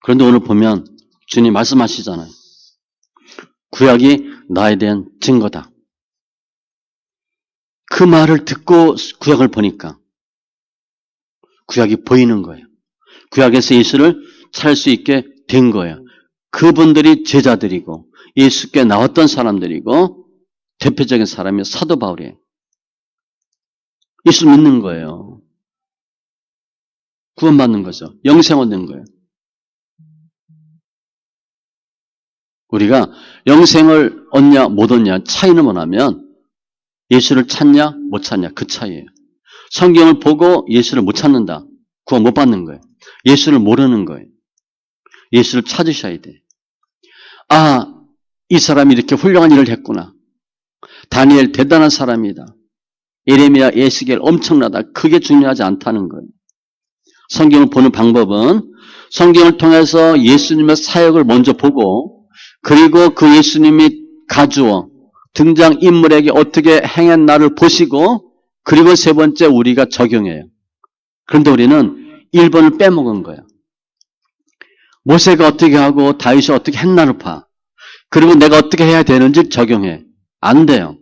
그런데 오늘 보면 주님 말씀하시잖아요. 구약이 나에 대한 증거다. 그 말을 듣고 구약을 보니까 구약이 보이는 거예요. 구약에서 예수를 찾을 수 있게 된 거예요. 그분들이 제자들이고 예수께 나왔던 사람들이고 대표적인 사람이 사도 바울이에요. 예수를 믿는 거예요. 구원받는 거죠. 영생 얻는 거예요. 우리가 영생을 얻냐 못 얻냐 차이는 뭐냐면 예수를 찾냐 못 찾냐 그 차이예요. 성경을 보고 예수를 못 찾는다. 구원 못 받는 거예요. 예수를 모르는 거예요. 예수를 찾으셔야 돼. 아, 이 사람이 이렇게 훌륭한 일을 했구나. 다니엘 대단한 사람이다. 예레미야, 에스겔 엄청나다. 그게 중요하지 않다는 거예요. 성경을 보는 방법은 성경을 통해서 예수님의 사역을 먼저 보고 그리고 그 예수님이 가주어 등장인물에게 어떻게 행했나를 보시고 그리고 세 번째 우리가 적용해요. 그런데 우리는 1번을 빼먹은 거예요. 모세가 어떻게 하고 다윗이 어떻게 했나를 봐. 그리고 내가 어떻게 해야 되는지 적용해. 안 돼요.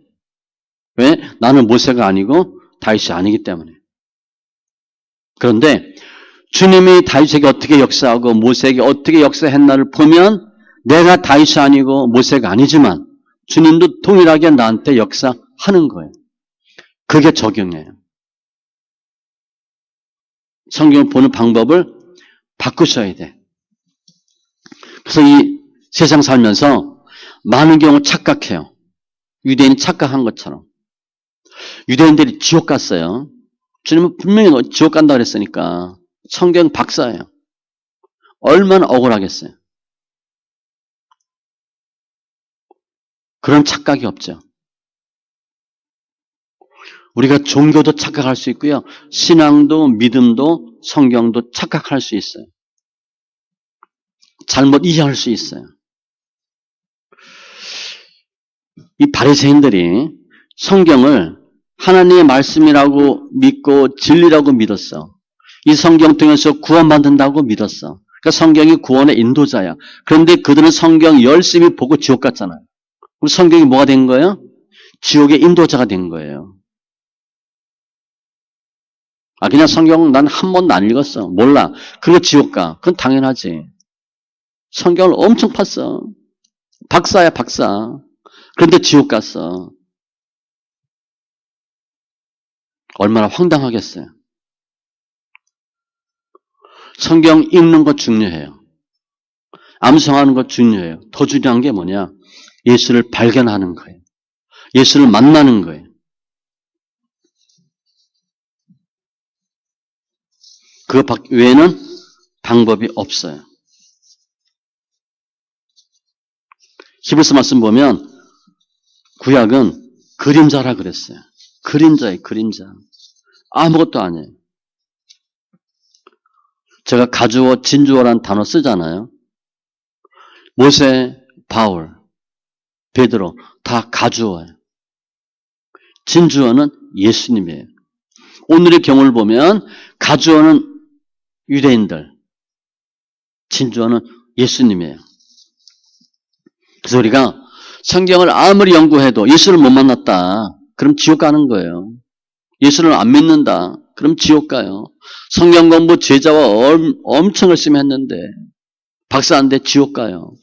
왜? 나는 모세가 아니고 다윗이 아니기 때문에. 그런데 주님이 다윗에게 어떻게 역사하고 모세에게 어떻게 역사했나를 보면 내가 다윗이 아니고 모세가 아니지만 주님도 동일하게 나한테 역사하는 거예요. 그게 적용이에요. 성경을 보는 방법을 바꾸셔야 돼. 그래서 이 세상 살면서 많은 경우 착각해요. 유대인이 착각한 것처럼. 유대인들이 지옥 갔어요. 주님은 분명히 지옥 간다 그랬으니까 성경 박사예요. 얼마나 억울하겠어요. 그런 착각이 없죠. 우리가 종교도 착각할 수 있고요. 신앙도 믿음도 성경도 착각할 수 있어요. 잘못 이해할 수 있어요. 이 바리새인들이 성경을 하나님의 말씀이라고 믿고 진리라고 믿었어. 이 성경 통해서 구원받는다고 믿었어. 그러니까 성경이 구원의 인도자야. 그런데 그들은 성경 열심히 보고 지옥 갔잖아요. 그럼 성경이 뭐가 된 거예요? 지옥의 인도자가 된 거예요. 아, 그냥 성경 난 한 번도 안 읽었어. 몰라. 그거 지옥 가. 그건 당연하지. 성경을 엄청 팠어. 박사야, 박사. 그런데 지옥 갔어. 얼마나 황당하겠어요. 성경 읽는 것 중요해요. 암송하는 것 중요해요. 더 중요한 게 뭐냐? 예수를 발견하는 거예요. 예수를 만나는 거예요. 그 외에는 방법이 없어요. 히브리서 말씀 보면 구약은 그림자라 그랬어요. 그림자예요, 그림자. 아무것도 아니에요. 제가 가주어, 진주어라는 단어 쓰잖아요. 모세, 바울, 베드로 다 가주어예요. 진주어는 예수님이에요. 오늘의 경우를 보면 가주어는 유대인들, 진주어는 예수님이에요. 그래서 우리가 성경을 아무리 연구해도 예수를 못 만났다. 그럼 지옥 가는 거예요. 예수를 안 믿는다. 그럼 지옥 가요. 성경 공부 제자와 엄청 열심히 했는데 박사인데 지옥 가요.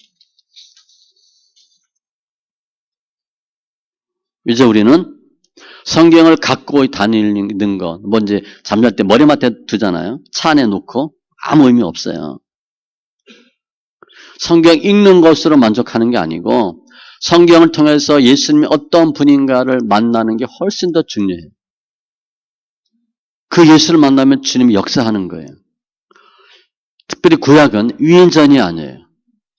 이제 우리는 성경을 갖고 다니는 것, 뭐 이제 잠잘 때 머리맡에 두잖아요. 차 안에 놓고 아무 의미 없어요. 성경 읽는 것으로 만족하는 게 아니고 성경을 통해서 예수님이 어떤 분인가를 만나는 게 훨씬 더 중요해요. 그 예수를 만나면 주님이 역사하는 거예요. 특별히 구약은 위인전이 아니에요.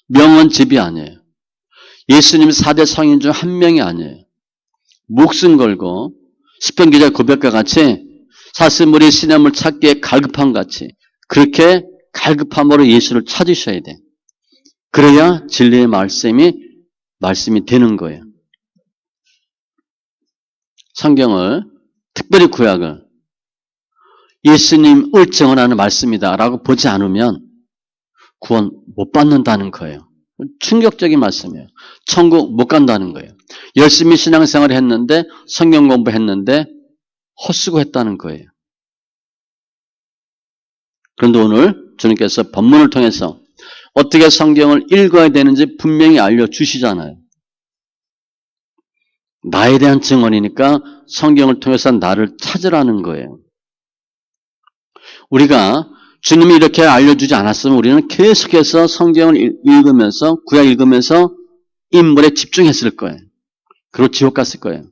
명언집이 아니에요. 예수님 4대 성인 중 한 명이 아니에요. 목숨 걸고 시편 기자 고백과 같이 사슬물이 시냇물 찾기에 갈급한 같이 그렇게 갈급함으로 예수를 찾으셔야 돼. 그래야 진리의 말씀이 되는 거예요. 성경을 특별히 구약을 예수님을 증언하는 말씀이다라고 보지 않으면 구원 못 받는다는 거예요. 충격적인 말씀이에요. 천국 못 간다는 거예요. 열심히 신앙생활을 했는데 성경 공부했는데 헛수고했다는 거예요. 그런데 오늘 주님께서 본문을 통해서 어떻게 성경을 읽어야 되는지 분명히 알려주시잖아요. 나에 대한 증언이니까 성경을 통해서 나를 찾으라는 거예요. 우리가 주님이 이렇게 알려주지 않았으면 우리는 계속해서 성경을 읽으면서 구약 읽으면서 인물에 집중했을 거예요. 그리고 지옥 갔을 거예요.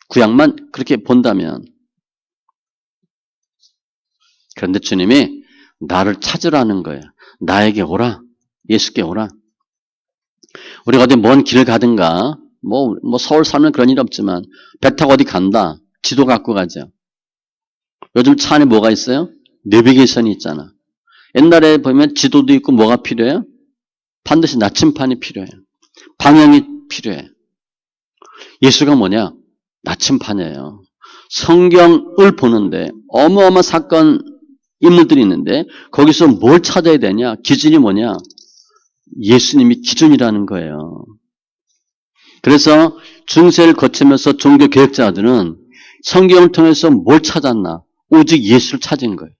구약만 그렇게 본다면. 그런데 주님이 나를 찾으라는 거예요. 나에게 오라. 예수께 오라. 우리가 어디 먼 길을 가든가 뭐 서울 살면 그런 일 없지만 배 타고 어디 간다. 지도 갖고 가죠. 요즘 차 안에 뭐가 있어요? 내비게이션이 있잖아. 옛날에 보면 지도도 있고 뭐가 필요해요? 반드시 나침판이 필요해요. 방향이 필요해. 예수가 뭐냐? 나침판이에요. 성경을 보는데 어마어마한 사건 인물들이 있는데 거기서 뭘 찾아야 되냐? 기준이 뭐냐? 예수님이 기준이라는 거예요. 그래서 중세를 거치면서 종교 개혁자들은 성경을 통해서 뭘 찾았나? 오직 예수를 찾은 거예요.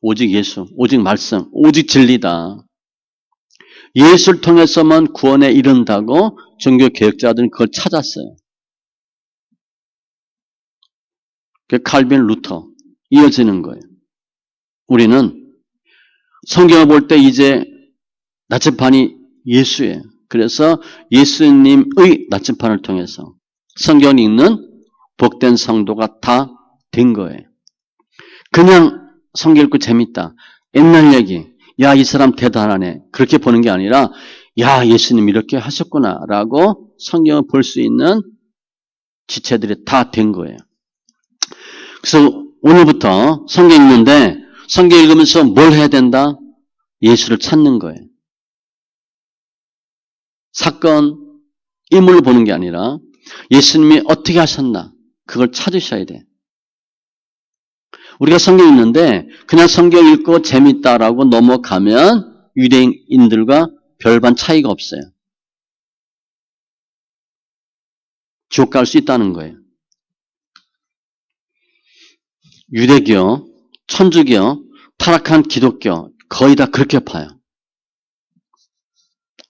오직 예수, 오직 말씀, 오직 진리다. 예수를 통해서만 구원에 이른다고 종교 개혁자들은 그걸 찾았어요. 칼빈, 루터 이어지는 거예요. 우리는 성경을 볼 때 이제 나침판이 예수예요. 그래서 예수님의 나침판을 통해서 성경을 읽는 복된 성도가 다 된 거예요. 그냥 성경 읽고 재밌다. 옛날 얘기. 야, 이 사람 대단하네. 그렇게 보는 게 아니라 야, 예수님 이렇게 하셨구나라고 성경을 볼 수 있는 지체들이 다 된 거예요. 그래서 오늘부터 성경 읽는데 성경 읽으면서 뭘 해야 된다? 예수를 찾는 거예요. 사건, 인물을 보는 게 아니라 예수님이 어떻게 하셨나? 그걸 찾으셔야 돼. 우리가 성경 읽는데 그냥 성경 읽고 재밌다라고 넘어가면 유대인들과 별반 차이가 없어요. 지옥 갈 수 있다는 거예요. 유대교, 천주교, 타락한 기독교 거의 다 그렇게 봐요.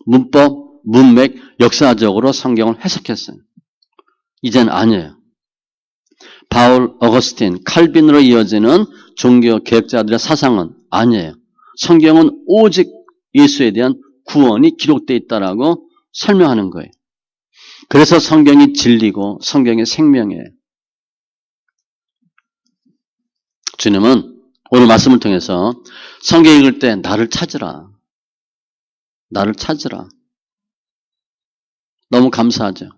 문법, 문맥, 역사적으로 성경을 해석했어요. 이젠 아니에요. 바울, 어거스틴, 칼빈으로 이어지는 종교 개혁자들의 사상은 아니에요. 성경은 오직 예수에 대한 구원이 기록되어 있다라고 설명하는 거예요. 그래서 성경이 진리고 성경이 생명이에요. 주님은 오늘 말씀을 통해서 성경 읽을 때 나를 찾으라. 나를 찾으라. 너무 감사하죠.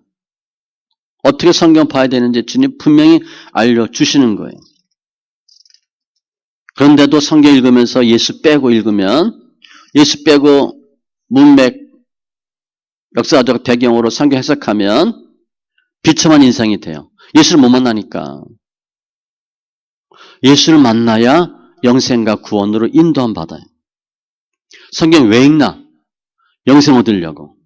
어떻게 성경 봐야 되는지 주님 분명히 알려주시는 거예요. 그런데도 성경 읽으면서 예수 빼고 읽으면 예수 빼고 문맥, 역사적 배경으로 성경 해석하면 비참한 인생이 돼요. 예수를 못 만나니까. 예수를 만나야 영생과 구원으로 인도함 받아요. 성경 왜 읽나? 영생 얻으려고.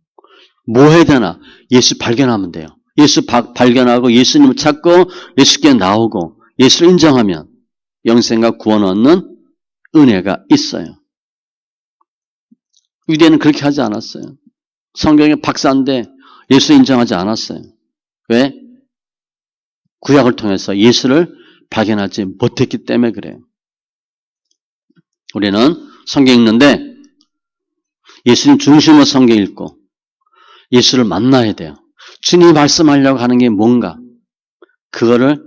뭐 해야 되나? 예수 발견하면 돼요. 예수 발견하고 예수님을 찾고 예수께 나오고 예수를 인정하면 영생과 구원 얻는 은혜가 있어요. 유대는 그렇게 하지 않았어요. 성경의 박사인데 예수 인정하지 않았어요. 왜? 구약을 통해서 예수를 발견하지 못했기 때문에 그래요. 우리는 성경 읽는데 예수님 중심으로 성경 읽고 예수를 만나야 돼요. 주님이 말씀하려고 하는 게 뭔가 그거를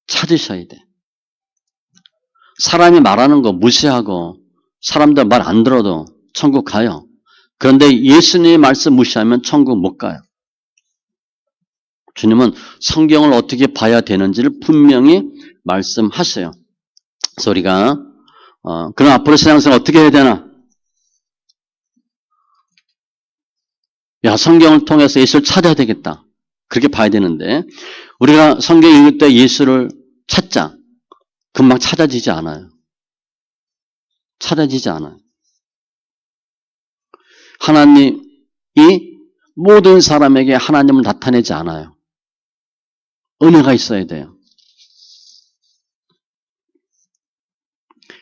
찾으셔야 돼. 사람이 말하는 거 무시하고 사람들 말 안 들어도 천국 가요. 그런데 예수님의 말씀 무시하면 천국 못 가요. 주님은 성경을 어떻게 봐야 되는지를 분명히 말씀하세요. 그래서 우리가 그럼 앞으로 신앙생활 어떻게 해야 되나? 야, 성경을 통해서 예수를 찾아야 되겠다. 그렇게 봐야 되는데 우리가 성경 읽을 때 예수를 찾자. 금방 찾아지지 않아요. 찾아지지 않아요. 하나님이 모든 사람에게 하나님을 나타내지 않아요. 은혜가 있어야 돼요.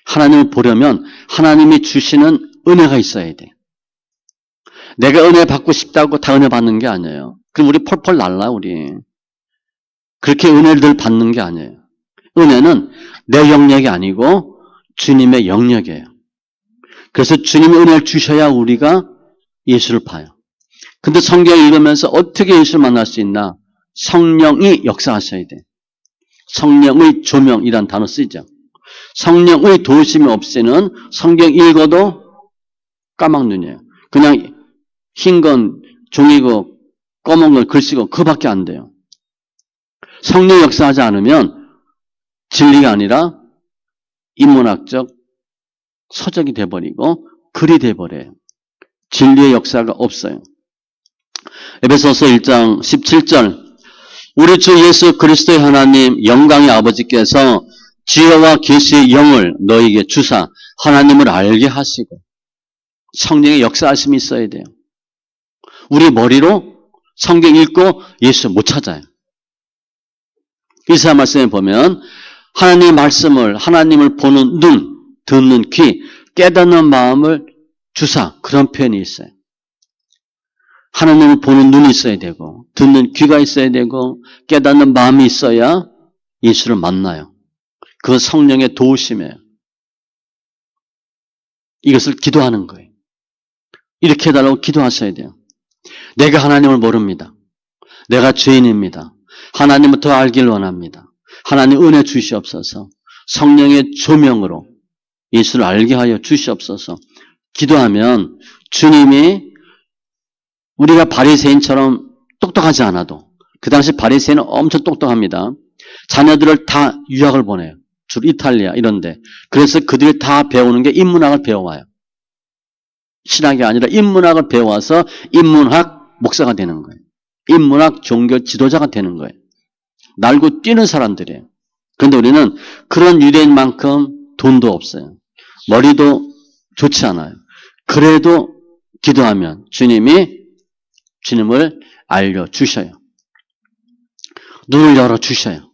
하나님을 보려면 하나님이 주시는 은혜가 있어야 돼요. 내가 은혜 받고 싶다고 다 은혜 받는 게 아니에요. 그럼 우리 펄펄 날라 우리. 그렇게 은혜를 받는 게 아니에요. 은혜는 내 영역이 아니고 주님의 영역이에요. 그래서 주님이 은혜를 주셔야 우리가 예수를 봐요. 근데 성경 읽으면서 어떻게 예수를 만날 수 있나? 성령이 역사하셔야 돼. 성령의 조명이란 단어 쓰이죠. 성령의 도우심이 없이는 성경 읽어도 까막눈이에요. 그냥 흰 건 종이고 검은 건 글씨고 그거밖에 안 돼요. 성령 역사하지 않으면 진리가 아니라 인문학적 서적이 돼버리고 글이 돼버려요. 진리의 역사가 없어요. 에베소서 1장 17절 우리 주 예수 그리스도의 하나님 영광의 아버지께서 지혜와 계시의 영을 너에게 주사 하나님을 알게 하시고 성령의 역사하심이 있어야 돼요. 우리 머리로 성경 읽고 예수 못 찾아요. 이사야 말씀에 보면 하나님의 말씀을 하나님을 보는 눈, 듣는 귀, 깨닫는 마음을 주사 그런 표현이 있어요. 하나님을 보는 눈이 있어야 되고 듣는 귀가 있어야 되고 깨닫는 마음이 있어야 예수를 만나요. 그 성령의 도우심이에요. 이것을 기도하는 거예요. 이렇게 해달라고 기도하셔야 돼요. 내가 하나님을 모릅니다. 내가 죄인입니다. 하나님을 더 알길 원합니다. 하나님 은혜 주시옵소서. 성령의 조명으로 예수를 알게 하여 주시옵소서. 기도하면 주님이 우리가 바리새인처럼 똑똑하지 않아도 그 당시 바리새인은 엄청 똑똑합니다. 자녀들을 다 유학을 보내요. 주로 이탈리아 이런데. 그래서 그들이 다 배우는 게 인문학을 배워와요. 신학이 아니라 인문학을 배워와서 인문학 목사가 되는 거예요. 인문학 종교 지도자가 되는 거예요. 날고 뛰는 사람들이에요. 그런데 우리는 그런 유대인만큼 돈도 없어요. 머리도 좋지 않아요. 그래도 기도하면 주님을 알려주셔요. 눈을 열어주셔요.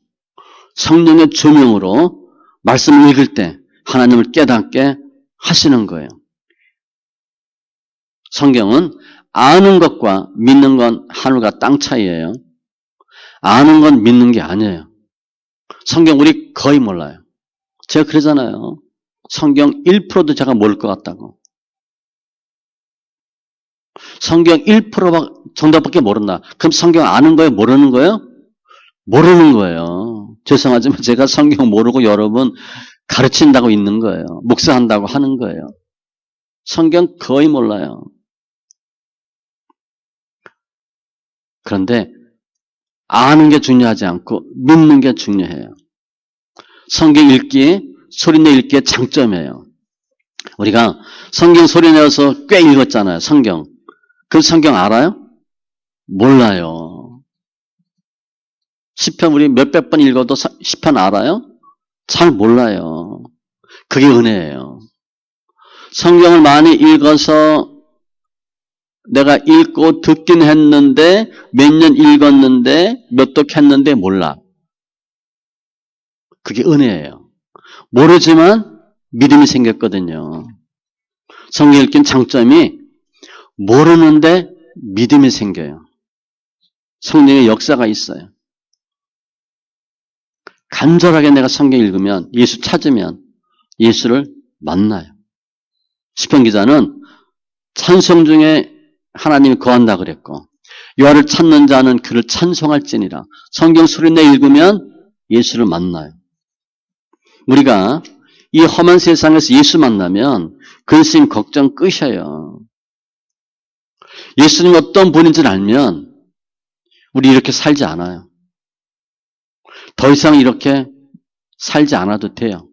성령의 조명으로 말씀을 읽을 때 하나님을 깨닫게 하시는 거예요. 성경은 아는 것과 믿는 건 하늘과 땅 차이예요. 아는 건 믿는 게 아니에요. 성경 우리 거의 몰라요. 제가 그러잖아요. 성경 1%도 제가 모를 것 같다고. 성경 1% 정답밖에 모른다. 그럼 성경 아는 거예요? 모르는 거예요? 모르는 거예요. 죄송하지만 제가 성경 모르고 여러분 가르친다고 있는 거예요. 목사한다고 하는 거예요. 성경 거의 몰라요. 그런데 아는 게 중요하지 않고 믿는 게 중요해요. 성경 읽기, 소리내 읽기의 장점이에요. 우리가 성경 소리내어서 꽤 읽었잖아요. 성경. 그 성경 알아요? 몰라요. 시편 우리 몇백 번 읽어도 시편 알아요? 잘 몰라요. 그게 은혜예요. 성경을 많이 읽어서 내가 읽고 듣긴 했는데 몇 년 읽었는데 몇 독 했는데 몰라. 그게 은혜예요. 모르지만 믿음이 생겼거든요. 성경 읽기는 장점이 모르는데 믿음이 생겨요. 성령의 역사가 있어요. 간절하게 내가 성경 읽으면 예수 찾으면 예수를 만나요. 시편 기자는 찬송 중에 하나님이 거한다 그랬고 여호와를 찾는 자는 그를 찬송할지니라. 성경 소리내 읽으면 예수를 만나요. 우리가 이 험한 세상에서 예수 만나면 근심 걱정 끝이에요. 예수님이 어떤 분인지를 알면 우리 이렇게 살지 않아요. 더 이상 이렇게 살지 않아도 돼요.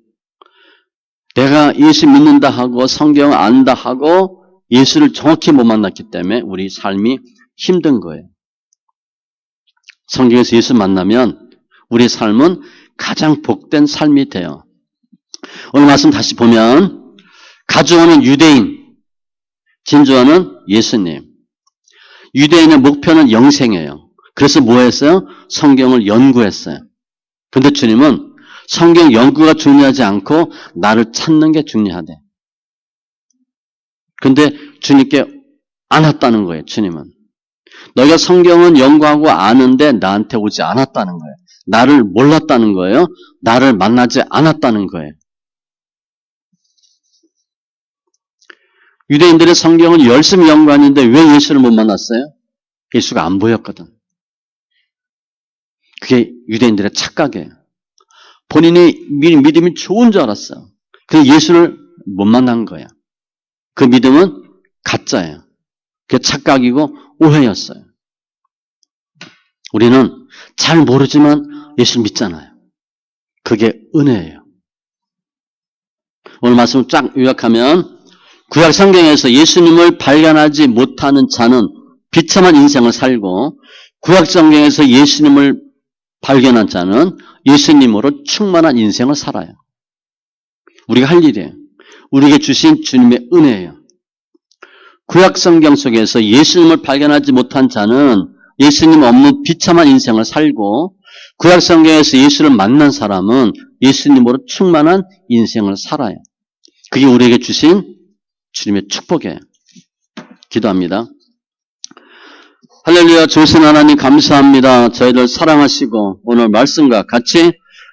내가 예수 믿는다 하고 성경 안다 하고 예수를 정확히 못 만났기 때문에 우리 삶이 힘든 거예요. 성경에서 예수 만나면 우리 삶은 가장 복된 삶이 돼요. 오늘 말씀 다시 보면 가져오는 유대인 진주하는 예수님. 유대인의 목표는 영생이에요. 그래서 뭐 했어요? 성경을 연구했어요. 근데 주님은 성경 연구가 중요하지 않고 나를 찾는 게 중요하대. 근데 주님께 안 왔다는 거예요. 주님은. 너희가 성경은 연구하고 아는데 나한테 오지 않았다는 거예요. 나를 몰랐다는 거예요. 나를 만나지 않았다는 거예요. 유대인들의 성경을 열심히 연구하는데 왜 예수를 못 만났어요? 예수가 안 보였거든. 그게 유대인들의 착각이에요. 본인이 믿음이 좋은 줄 알았어요. 그래서 예수를 못 만난 거예요. 그 믿음은 가짜예요. 그게 착각이고 오해였어요. 우리는 잘 모르지만 예수를 믿잖아요. 그게 은혜예요. 오늘 말씀을 쫙 요약하면 구약 성경에서 예수님을 발견하지 못하는 자는 비참한 인생을 살고 구약 성경에서 예수님을 발견한 자는 예수님으로 충만한 인생을 살아요. 우리가 할 일이에요. 우리에게 주신 주님의 은혜예요. 구약 성경 속에서 예수님을 발견하지 못한 자는 예수님 없는 비참한 인생을 살고 구약 성경에서 예수를 만난 사람은 예수님으로 충만한 인생을 살아요. 그게 우리에게 주신 주님의 축복이에요. 기도합니다. 할렐루야. 좋으신 하나님 감사합니다. 저희를 사랑하시고 오늘 말씀과 같이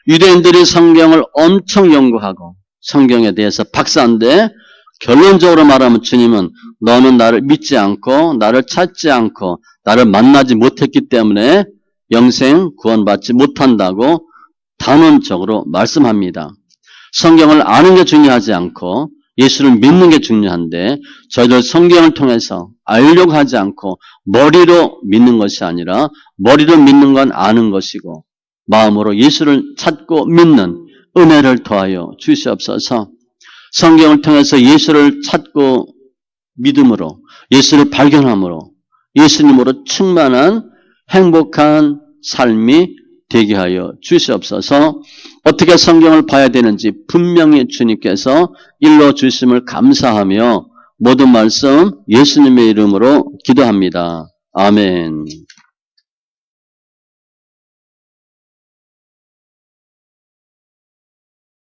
유대인들이 성경을 엄청 연구하고 성경에 대해서 박사인데 결론적으로 말하면 주님은 너는 나를 믿지 않고 나를 찾지 않고 나를 만나지 못했기 때문에 영생 구원받지 못한다고 단언적으로 말씀합니다. 성경을 아는 게 중요하지 않고 예수를 믿는 게 중요한데 저희들 성경을 통해서 알려고 하지 않고 머리로 믿는 것이 아니라 머리로 믿는 건 아는 것이고 마음으로 예수를 찾고 믿는 은혜를 더하여 주시옵소서. 성경을 통해서 예수를 찾고 믿음으로 예수를 발견함으로 예수님으로 충만한 행복한 삶이 되게 하여 주시옵소서. 어떻게 성경을 봐야 되는지 분명히 주님께서 일러 주심을 감사하며 모든 말씀 예수님의 이름으로 기도합니다. 아멘.